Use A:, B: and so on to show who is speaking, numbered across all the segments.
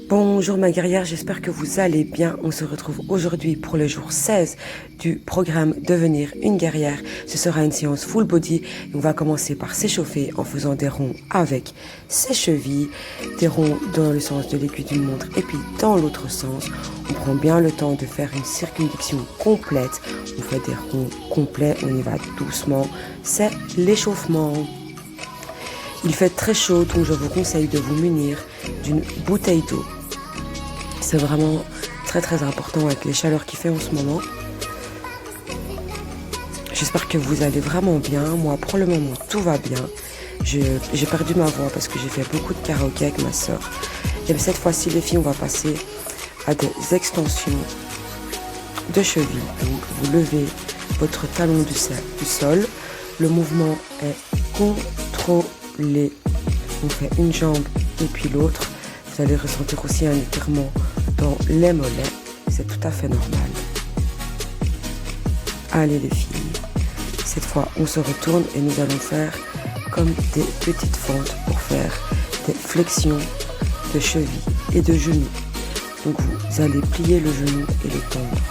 A: Bonjour ma guerrière, j'espère que vous allez bien. On se retrouve aujourd'hui pour le jour 16 du programme Devenir une guerrière. Ce sera une séance full body et on va commencer par s'échauffer en faisant des ronds avec ses chevilles, des ronds dans le sens de l'aiguille d'une montre et puis dans l'autre sens. On prend bien le temps de faire une circonflexion complète. On fait des ronds complets, on y va doucement. C'est l'échauffement. Il fait très chaud, donc je vous conseille de vous munir d'une bouteille d'eau. C'est vraiment très important avec les chaleurs qu'il fait en ce moment. J'espère que vous allez vraiment bien. Moi, pour le moment, tout va bien. J'ai perdu ma voix parce que j'ai fait beaucoup de karaoké avec ma soeur. Et cette fois-ci, les filles, on va passer à des extensions de cheville. Donc, vous levez votre talon du sol. Le mouvement est contrôlé. On fait une jambe et puis l'autre. Vous allez ressentir aussi un étirement dans les mollets. C'est tout à fait normal. Allez les filles. Cette fois, on se retourne et nous allons faire comme des petites fentes pour faire des flexions de cheville et de genoux. Donc vous allez plier le genou et le tendre.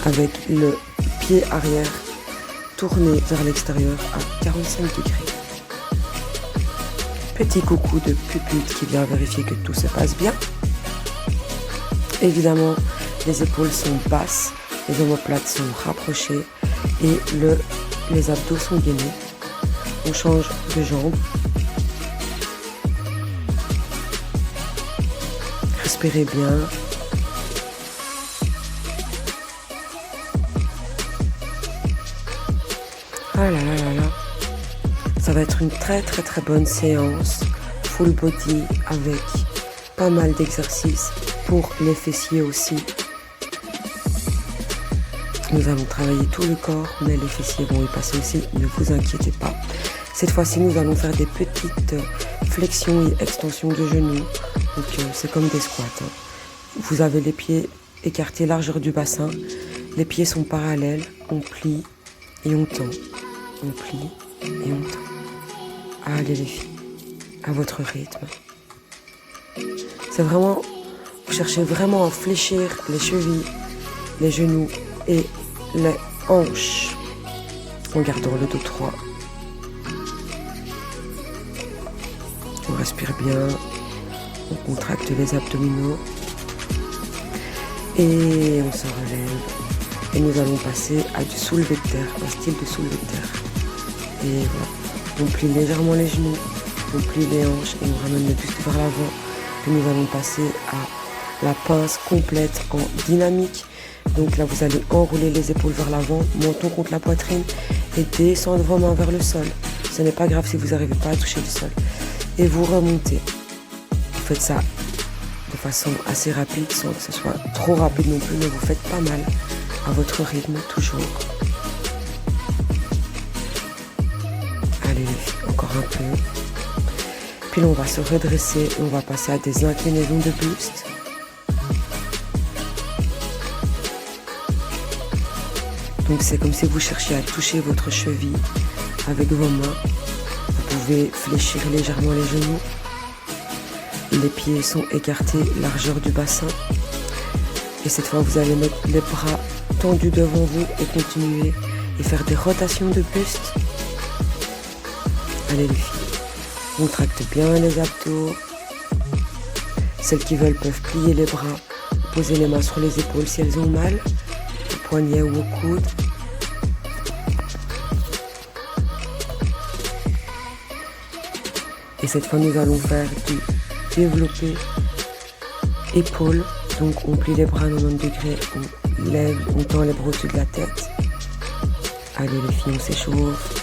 A: Avec le pied arrière tourné vers l'extérieur à 45 degrés. Petit coucou de pupute qui vient vérifier que tout se passe bien. Évidemment, les épaules sont basses, les omoplates sont rapprochées et les abdos sont gainés. On change de jambe. Respirez bien. Ah là là là là. Ça va être une très bonne séance, full body avec pas mal d'exercices pour les fessiers aussi. Nous allons travailler tout le corps, mais les fessiers vont y passer aussi, ne vous inquiétez pas. Cette fois-ci, nous allons faire des petites flexions et extensions de genoux. Donc c'est comme des squats. Vous avez les pieds écartés largeur du bassin, les pieds sont parallèles, on plie et on tend. On plie et on tend. Allez les filles, à votre rythme. C'est vraiment, vous cherchez vraiment à fléchir les chevilles, les genoux et les hanches en gardant le dos droit. On respire bien, on contracte les abdominaux et on se relève. Et nous allons passer à du soulevé de terre, un style de soulevé de terre. Et voilà. On plie légèrement les genoux, on plie les hanches et on ramène le buste vers l'avant. Puis nous allons passer à la pince complète en dynamique. Donc là, vous allez enrouler les épaules vers l'avant, menton contre la poitrine et descendre vos mains vers le sol. Ce n'est pas grave si vous n'arrivez pas à toucher le sol. Et vous remontez. Vous faites ça de façon assez rapide, sans que ce soit trop rapide non plus, mais vous faites pas mal à votre rythme toujours. Allez les filles, encore un peu. Puis là, on va se redresser et on va passer à des inclinaisons de buste. Donc c'est comme si vous cherchiez à toucher votre cheville avec vos mains. Vous pouvez fléchir légèrement les genoux. Les pieds sont écartés, largeur du bassin. Et cette fois, vous allez mettre les bras tendus devant vous et continuer et faire des rotations de buste. Allez les filles, contractez bien les abdos. Celles qui veulent peuvent plier les bras, poser les mains sur les épaules si elles ont mal, au poignet ou au coude. Et cette fois, nous allons faire du développé épaules. Donc on plie les bras à 90 degrés, on lève, on tend les bras au-dessus de la tête. Allez les filles, on s'échauffe.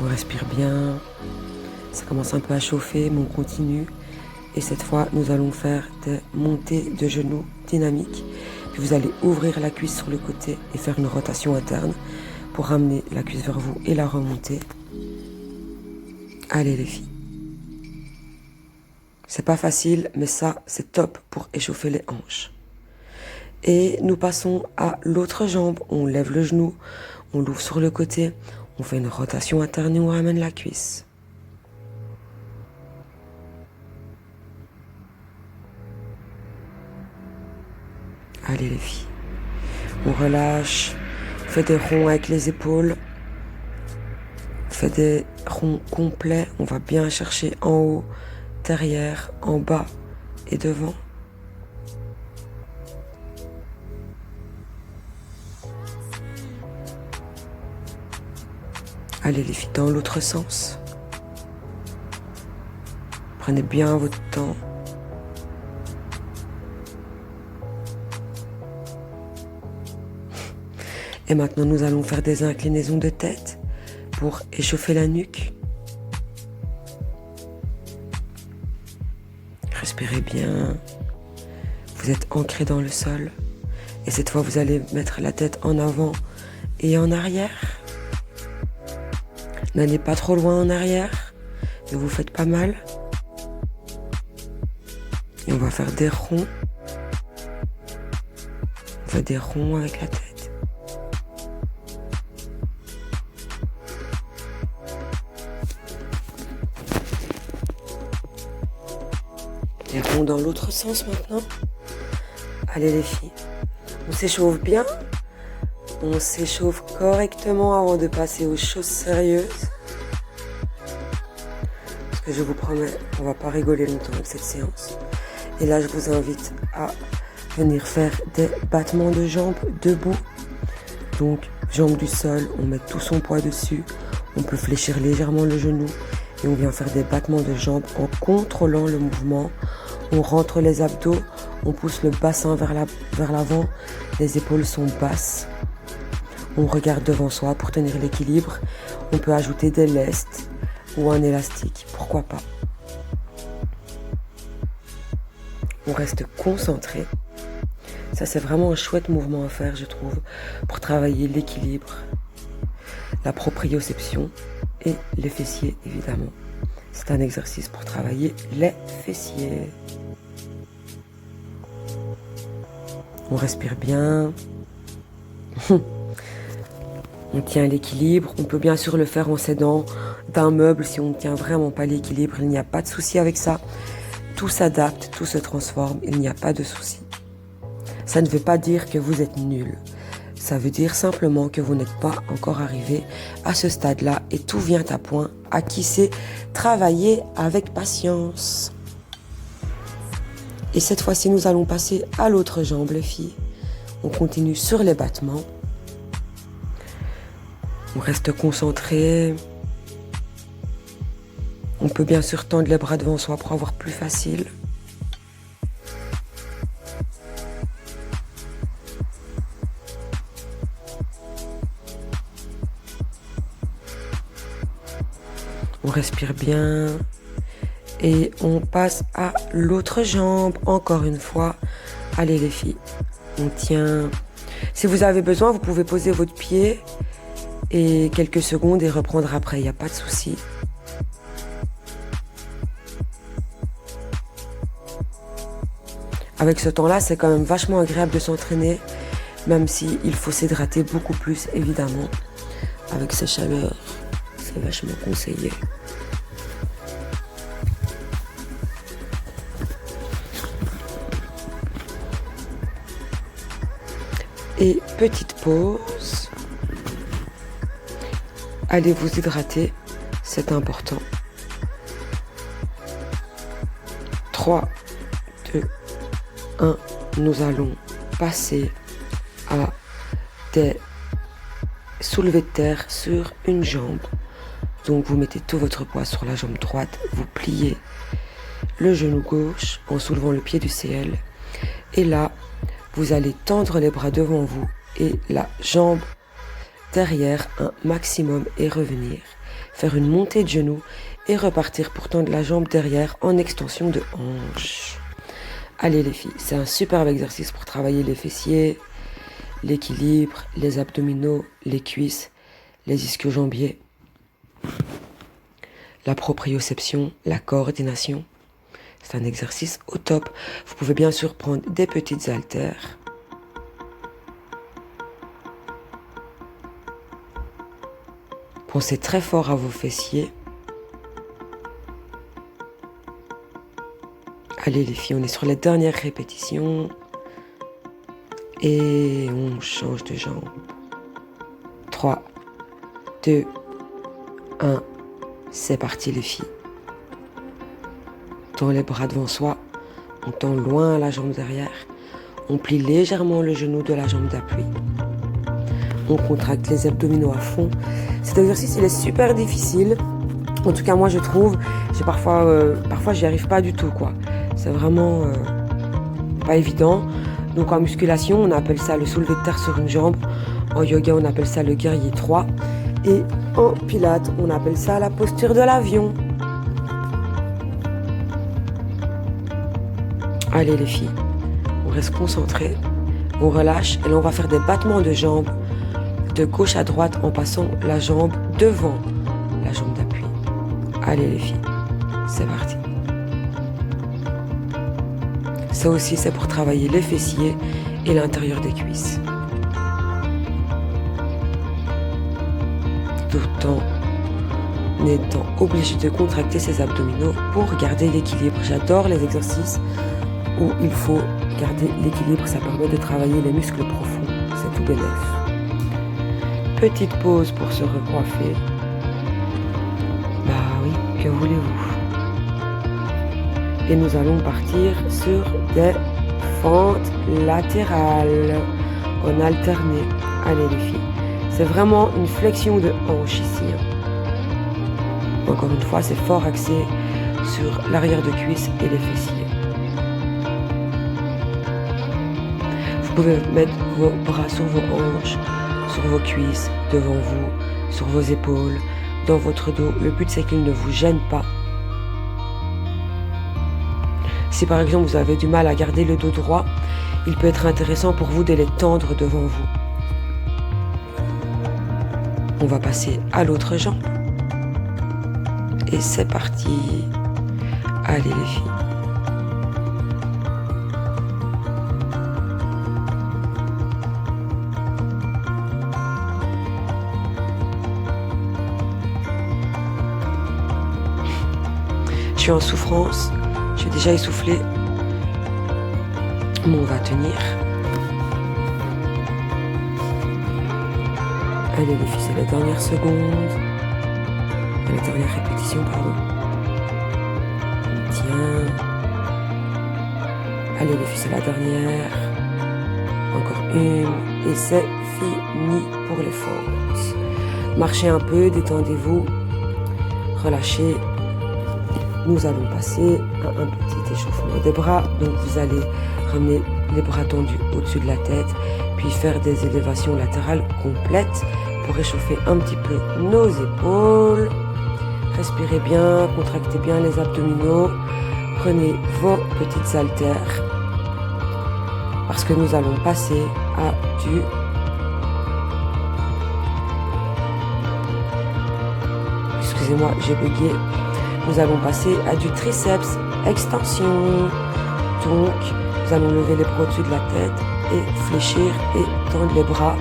A: On respire bien, ça commence un peu à chauffer, mais on continue. Et cette fois, nous allons faire des montées de genoux dynamiques. Puis vous allez ouvrir la cuisse sur le côté et faire une rotation interne pour ramener la cuisse vers vous et la remonter. Allez les filles. C'est pas facile, mais ça, c'est top pour échauffer les hanches. Et nous passons à l'autre jambe. On lève le genou, on l'ouvre sur le côté, on fait une rotation interne et on ramène la cuisse. Allez les filles, on relâche, on fait des ronds avec les épaules, on fait des ronds complets, on va bien chercher en haut, derrière, en bas et devant. Allez les filles, dans l'autre sens. Prenez bien votre temps. Et maintenant, nous allons faire des inclinaisons de tête pour échauffer la nuque. Respirez bien. Vous êtes ancré dans le sol. Et cette fois, vous allez mettre la tête en avant et en arrière. N'allez pas trop loin en arrière. Ne vous faites pas mal. Et on va faire des ronds. On fait des ronds avec la tête. Des ronds dans l'autre sens maintenant. Allez les filles, on s'échauffe bien. On s'échauffe correctement avant de passer aux choses sérieuses. Parce que je vous promets, on va pas rigoler longtemps avec cette séance. Et là, je vous invite à venir faire des battements de jambes debout. Donc, jambes du sol, on met tout son poids dessus. On peut fléchir légèrement le genou. Et on vient faire des battements de jambes en contrôlant le mouvement. On rentre les abdos, on pousse le bassin vers l'avant. Les épaules sont basses. On regarde devant soi pour tenir l'équilibre. On peut ajouter des lestes ou un élastique, pourquoi pas. On reste concentré. Ça, c'est vraiment un chouette mouvement à faire, je trouve, pour travailler l'équilibre, la proprioception et les fessiers, évidemment. C'est un exercice pour travailler les fessiers. On respire bien. On tient l'équilibre. On peut bien sûr le faire en s'aidant d'un meuble si on ne tient vraiment pas l'équilibre. Il n'y a pas de souci avec ça. Tout s'adapte, tout se transforme. Il n'y a pas de souci. Ça ne veut pas dire que vous êtes nul. Ça veut dire simplement que vous n'êtes pas encore arrivé à ce stade-là et tout vient à point. À qui c'est travailler avec patience. Et cette fois-ci, nous allons passer à l'autre jambe, les filles. On continue sur les battements. On reste concentré. On peut bien sûr tendre les bras devant soi pour avoir plus facile. On respire bien. Et on passe à l'autre jambe, encore une fois. Allez les filles, on tient. Si vous avez besoin, vous pouvez poser votre pied et quelques secondes et reprendre après, il n'y a pas de souci. Avec ce temps-là, c'est quand même vachement agréable de s'entraîner, même si il faut s'hydrater beaucoup plus, évidemment. Avec ces chaleurs, c'est vachement conseillé. Et petite pause. Allez vous hydrater, c'est important. 3, 2, 1. Nous allons passer à des soulevés de terre sur une jambe. Donc vous mettez tout votre poids sur la jambe droite, vous pliez le genou gauche en soulevant le pied du CL. Et là, vous allez tendre les bras devant vous et la jambe derrière un maximum et revenir. Faire une montée de genoux et repartir pour tendre la jambe derrière en extension de hanche. Allez les filles, c'est un superbe exercice pour travailler les fessiers, l'équilibre, les abdominaux, les cuisses, les ischio-jambiers, la proprioception, la coordination. C'est un exercice au top. Vous pouvez bien sûr prendre des petites haltères Pensez très fort à vos fessiers. Allez les filles, on est sur les dernières répétitions. Et on change de jambe. 3, 2, 1. C'est parti les filles. On tend les bras devant soi. On tend loin la jambe derrière. On plie légèrement le genou de la jambe d'appui. On contracte les abdominaux à fond. Cet exercice, il est super difficile. En tout cas, moi, je trouve. J'ai parfois, j'y arrive pas du tout, quoi. C'est vraiment pas évident. Donc, en musculation, on appelle ça le soulevé de terre sur une jambe. En yoga, on appelle ça le guerrier 3. Et en pilates, on appelle ça la posture de l'avion. Allez, les filles. On reste concentré. On relâche. Et là, on va faire des battements de jambes de gauche à droite en passant la jambe devant la jambe d'appui. Allez les filles, c'est parti. Ça aussi, c'est pour travailler les fessiers et l'intérieur des cuisses. Tout en étant obligé de contracter ses abdominaux pour garder l'équilibre. J'adore les exercices où il faut garder l'équilibre. Ça permet de travailler les muscles profonds. C'est tout bénef. Petite pause pour se recoiffer. Bah oui, que voulez-vous? Et nous allons partir sur des fentes latérales en alterné. Allez les filles, c'est vraiment une flexion de hanche ici. Encore une fois, c'est fort axé sur l'arrière de cuisse et les fessiers. Vous pouvez mettre vos bras sur vos hanches, sur vos cuisses, devant vous, sur vos épaules, dans votre dos. Le but, c'est qu'il ne vous gêne pas. Si par exemple vous avez du mal à garder le dos droit, il peut être intéressant pour vous de les tendre devant vous. On va passer à l'autre jambe. Et c'est parti. Allez les filles. Je suis en souffrance, je suis déjà essoufflée, mais on va tenir. Allez les filles, c'est la dernière seconde, la dernière répétition, pardon. On tient. Allez les filles, c'est la dernière. Encore une, et c'est fini pour les fentes. Marchez un peu, détendez-vous, relâchez. Nous allons passer à un petit échauffement des bras. Donc vous allez ramener les bras tendus au-dessus de la tête, puis faire des élévations latérales complètes pour réchauffer un petit peu nos épaules. Respirez bien, contractez bien les abdominaux. Prenez vos petites haltères parce que nous allons passer à du excusez-moi, j'ai bugué. Nous allons passer à du triceps extension. Donc, nous allons lever les bras au-dessus de la tête et fléchir et tendre les bras.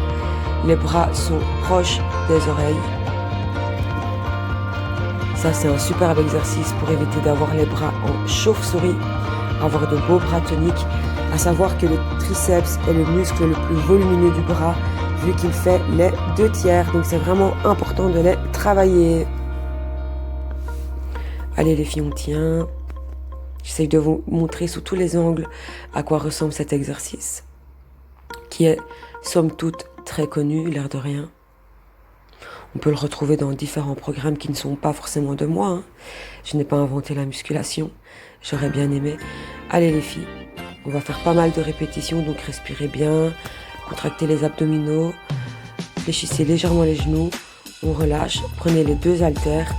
A: Les bras sont proches des oreilles. Ça, c'est un superbe exercice pour éviter d'avoir les bras en chauve-souris, avoir de beaux bras toniques. À savoir que le triceps est le muscle le plus volumineux du bras, vu qu'il fait les 2/3. Donc, c'est vraiment important de les travailler. Allez les filles, on tient. J'essaye de vous montrer sous tous les angles à quoi ressemble cet exercice, qui est, somme toute, très connu, l'air de rien. On peut le retrouver dans différents programmes qui ne sont pas forcément de moi. Hein. Je n'ai pas inventé la musculation, j'aurais bien aimé. Allez les filles, on va faire pas mal de répétitions, donc respirez bien, contractez les abdominaux, fléchissez légèrement les genoux, on relâche, prenez les deux haltères.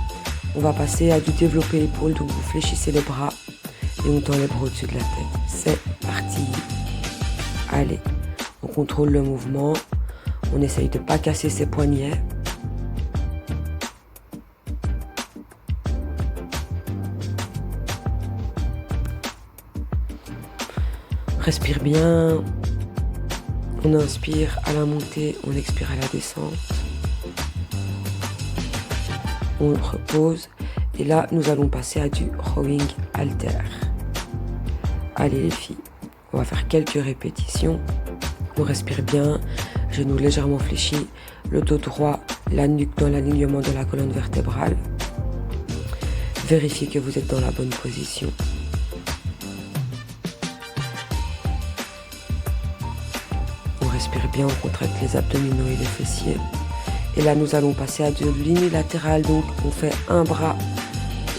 A: On va passer à du développé épaule, donc vous fléchissez les bras et on tend les bras au-dessus de la tête. C'est parti. Allez, on contrôle le mouvement. On essaye de ne pas casser ses poignets. Respire bien. On inspire à la montée, on expire à la descente. on repose. Et là, nous allons passer à du rowing halter. Allez les filles, on va faire quelques répétitions. On respire bien, genoux légèrement fléchis, le dos droit, la nuque dans l'alignement de la colonne vertébrale. Vérifiez que vous êtes dans la bonne position. On respire bien, on contracte les abdominaux et les fessiers. Et là, nous allons passer à de l'unilatéral. Donc, on fait un bras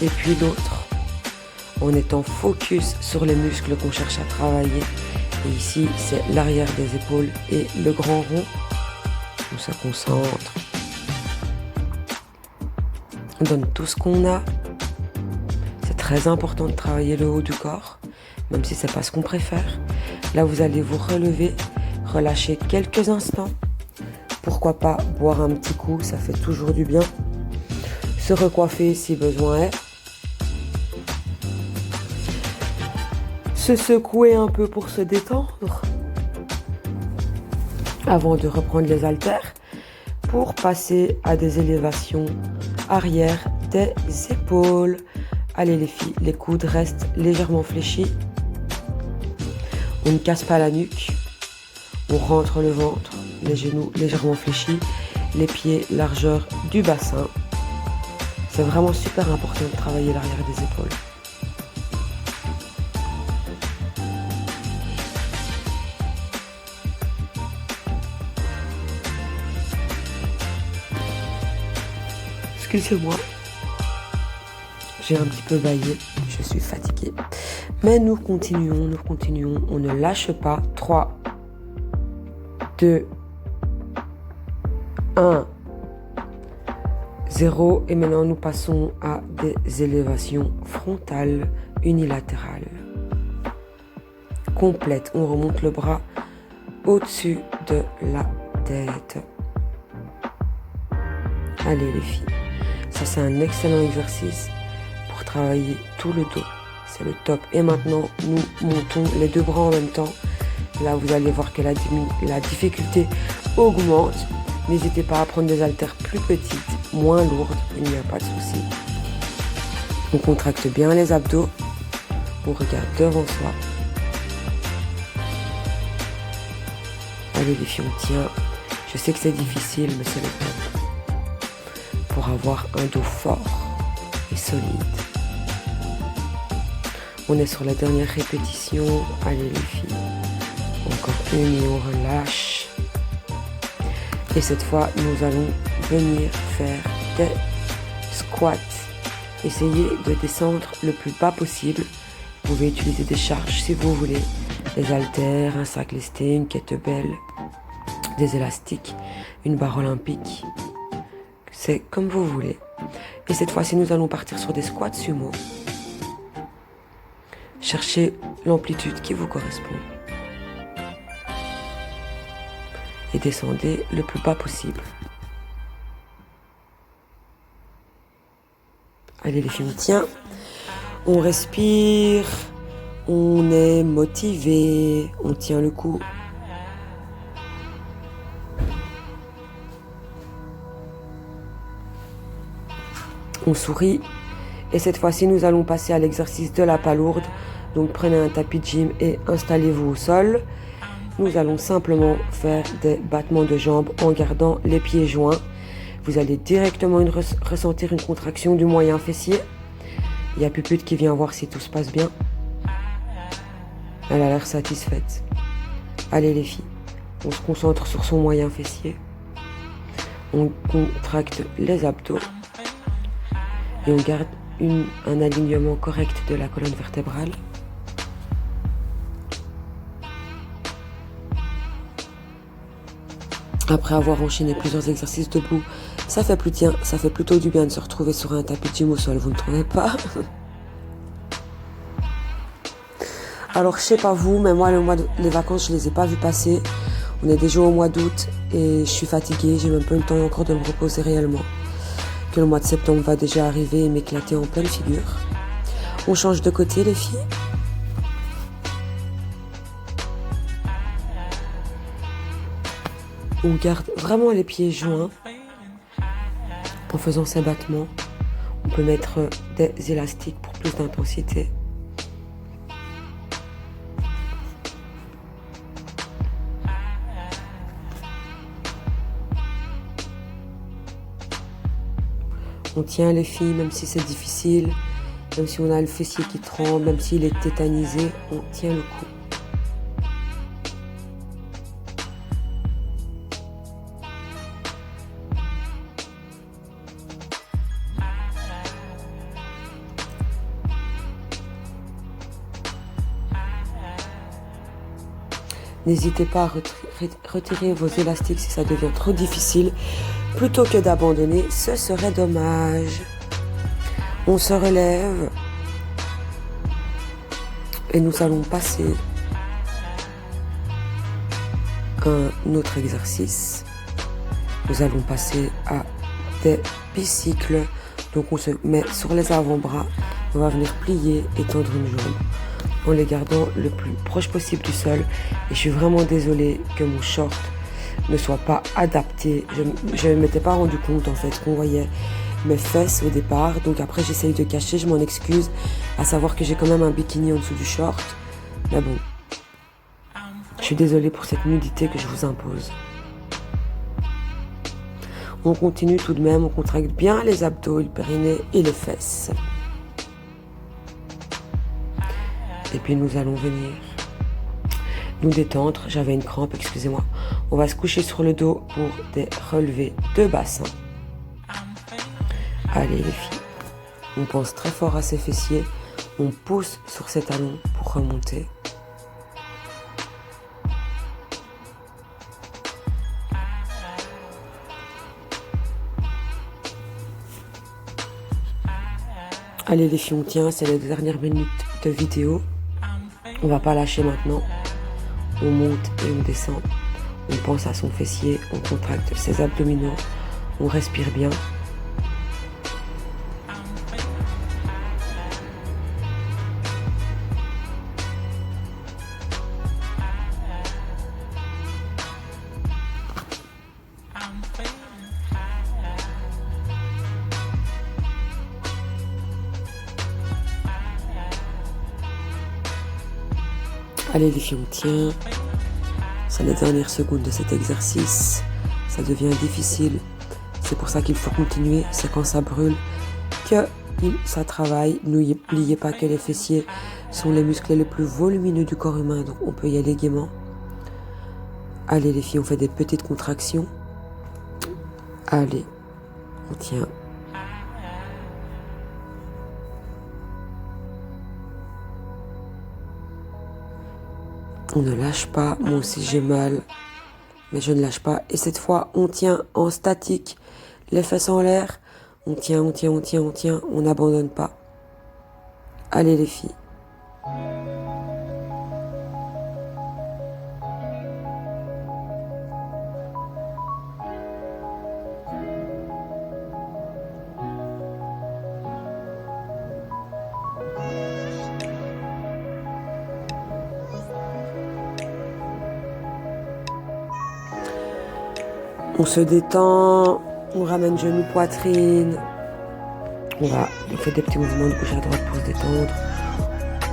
A: et puis l'autre, en étant focus sur les muscles qu'on cherche à travailler. Et ici, c'est l'arrière des épaules et le grand rond. On se concentre. On donne tout ce qu'on a. C'est très important de travailler le haut du corps, même si c'est pas ce qu'on préfère. Là, vous allez vous relever, relâcher quelques instants. Pourquoi pas boire un petit coup, ça fait toujours du bien. Se recoiffer si besoin est. Se secouer un peu pour se détendre. Avant de reprendre les haltères, pour passer à des élévations arrière des épaules. Allez les filles, les coudes restent légèrement fléchis. On ne casse pas la nuque. On rentre le ventre, les genoux légèrement fléchis, les pieds largeur du bassin. C'est vraiment super important de travailler l'arrière des épaules. Excusez-moi, j'ai un petit peu bâillé, je suis fatiguée. Mais nous continuons, on ne lâche pas. 3, 2, 1, 0. Et maintenant, nous passons à des élévations frontales unilatérales. Complète, on remonte le bras au-dessus de la tête. Allez les filles. Ça, c'est un excellent exercice pour travailler tout le dos. C'est le top. Et maintenant, nous montons les deux bras en même temps. Là, vous allez voir que la difficulté augmente. N'hésitez pas à prendre des haltères plus petites, moins lourdes. Il n'y a pas de souci. On contracte bien les abdos. On regarde devant soi. Allez les filles, on tient. Je sais que c'est difficile, mais c'est le top. Pour avoir un dos fort et solide. On est sur la dernière répétition. Allez les filles. Encore une et on relâche. Et cette fois, nous allons venir faire des squats. Essayez de descendre le plus bas possible. Vous pouvez utiliser des charges si vous voulez. Des haltères, un sac lesté, une kettlebell, des élastiques, une barre olympique. C'est comme vous voulez. Et cette fois-ci, nous allons partir sur des squats sumo. Cherchez l'amplitude qui vous correspond. Et descendez le plus bas possible. Allez les filles, on tient. On respire. On est motivé. On tient le coup. On sourit. Et cette fois-ci, nous allons passer à l'exercice de la palourde. Donc prenez un tapis de gym et installez-vous au sol. Nous allons simplement faire des battements de jambes en gardant les pieds joints. Vous allez directement ressentir une contraction du moyen fessier. Il y a Pupute qui vient voir si tout se passe bien. Elle a l'air satisfaite. Allez les filles, on se concentre sur son moyen fessier. On contracte les abdos. Et on garde un alignement correct de la colonne vertébrale. Après avoir enchaîné plusieurs exercices debout, ça fait plutôt du bien de se retrouver sur un tapis de gym au sol, vous ne trouvez pas? Alors je sais pas vous, mais moi les vacances je les ai pas vues passer. On est déjà au mois d'août et je suis fatiguée, j'ai même pas eu le temps encore de me reposer réellement. Que le mois de septembre va déjà arriver et m'éclater en pleine figure. On change de côté les filles. On garde vraiment les pieds joints en faisant ces battements. peut mettre des élastiques pour plus d'intensité. On tient les filles, même si c'est difficile, même si on a le fessier qui tremble, même s'il est tétanisé, on tient le coup. N'hésitez pas à retirer vos élastiques si ça devient trop difficile. Plutôt que d'abandonner, ce serait dommage. On se relève et nous allons passer à un autre exercice. Nous allons passer à des bicycles. Donc on se met sur les avant-bras. On va venir plier et tendre une jambe en les gardant le plus proche possible du sol. Et je suis vraiment désolée que mon short ne soit pas adapté. Je ne m'étais pas rendu compte en fait qu'on voyait mes fesses au départ. Donc après j'essaye de cacher, je m'en excuse. À savoir que j'ai quand même un bikini en dessous du short. Mais bon, je suis désolée pour cette nudité que je vous impose. On continue tout de même, on contracte bien les abdos, le périnée et les fesses. Et puis nous allons venir nous détendre. J'avais une crampe, excusez-moi. On va se coucher sur le dos pour des relevés de bassin. Allez les filles, on pense très fort à ses fessiers. On pousse sur ses talons pour remonter. Allez les filles, on tient, c'est les dernières minutes de vidéo. On va pas lâcher maintenant. On monte et on descend. On pense à son fessier, on contracte ses abdominaux, on respire bien. Allez les filles, on tient. C'est les dernières secondes de cet exercice. Ça devient difficile. C'est pour ça qu'il faut continuer. C'est quand ça brûle que ça travaille. N'oubliez pas que les fessiers sont les muscles les plus volumineux du corps humain. Donc on peut y aller gaiement. Allez les filles, on fait des petites contractions. Allez, on tient. On ne lâche pas, moi aussi j'ai mal, mais je ne lâche pas. Et cette fois, on tient en statique, les fesses en l'air. On tient, on tient, on tient, on tient, on n'abandonne pas. Allez les filles. On se détend, on ramène genoux, poitrine. On fait des petits mouvements de gauche à droite pour se détendre.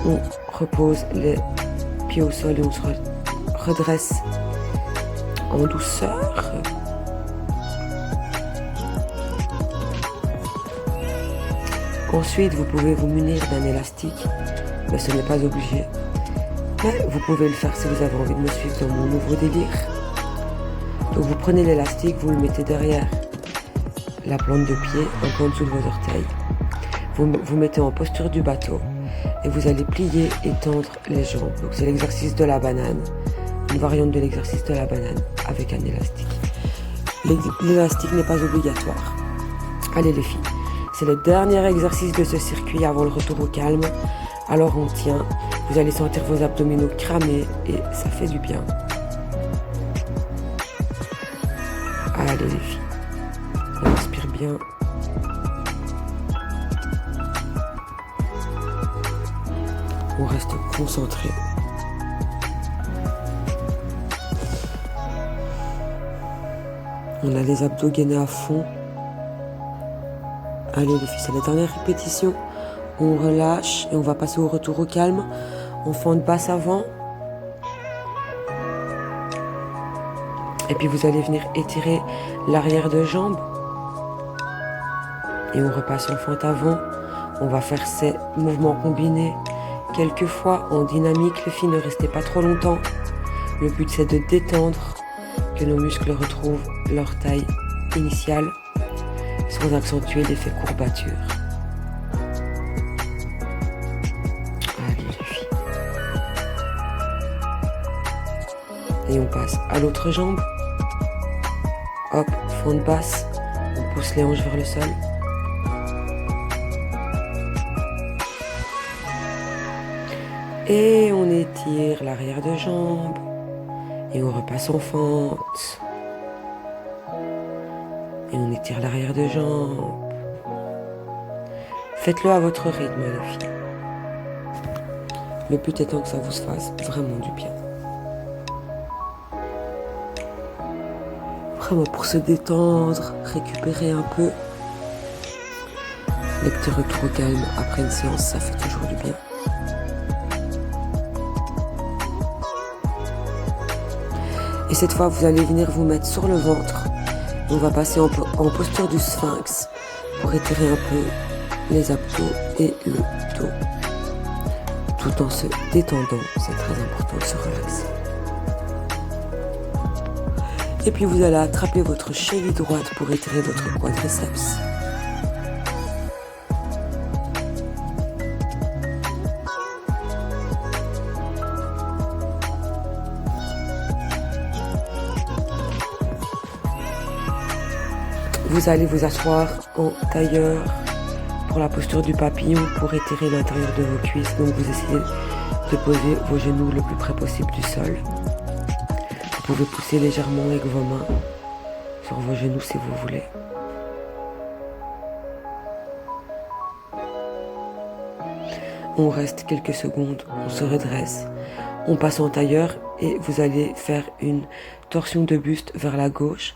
A: On repose les pieds au sol et on se redresse en douceur. Ensuite, vous pouvez vous munir d'un élastique, mais ce n'est pas obligé. Mais vous pouvez le faire si vous avez envie de me suivre dans mon nouveau délire. Donc vous prenez l'élastique, vous le mettez derrière la plante de pied, un peu en dessous de vos orteils. Vous mettez en posture du bateau et vous allez plier et tendre les jambes. Donc c'est l'exercice de la banane, une variante de l'exercice de la banane avec un élastique. L'élastique n'est pas obligatoire. Allez les filles, c'est le dernier exercice de ce circuit avant le retour au calme. Alors on tient, vous allez sentir vos abdominaux cramer et ça fait du bien. Allez les filles, on respire bien. On reste concentré. On a les abdos gainés à fond. Allez les filles, c'est la dernière répétition. On relâche et on va passer au retour au calme. On fente basse avant. Et puis vous allez venir étirer l'arrière de jambe. Et on repasse en fente avant. On va faire ces mouvements combinés quelques fois en dynamique. Les filles, ne restez pas trop longtemps. Le but c'est de détendre, que nos muscles retrouvent leur taille initiale sans accentuer l'effet courbature. Allez les filles. Et on passe à l'autre jambe. Hop, fente basse. On pousse les hanches vers le sol. Et on étire l'arrière de jambe. Et on repasse en fente. Et on étire l'arrière de jambe. Faites-le à votre rythme, les filles. Le but étant que ça vous fasse vraiment du bien. Vraiment pour se détendre, récupérer un peu. Les petits retours au calme après une séance, ça fait toujours du bien. Et cette fois, vous allez venir vous mettre sur le ventre. On va passer en posture du sphinx pour étirer un peu les abdos et le dos. Tout en se détendant, c'est très important de se relaxer. Et puis vous allez attraper votre cheville droite pour étirer votre quadriceps. Vous allez vous asseoir en tailleur pour la posture du papillon pour étirer l'intérieur de vos cuisses. Donc vous essayez de poser vos genoux le plus près possible du sol. Vous pouvez pousser légèrement avec vos mains sur vos genoux si vous voulez. On reste quelques secondes, on se redresse, on passe en tailleur et vous allez faire une torsion de buste vers la gauche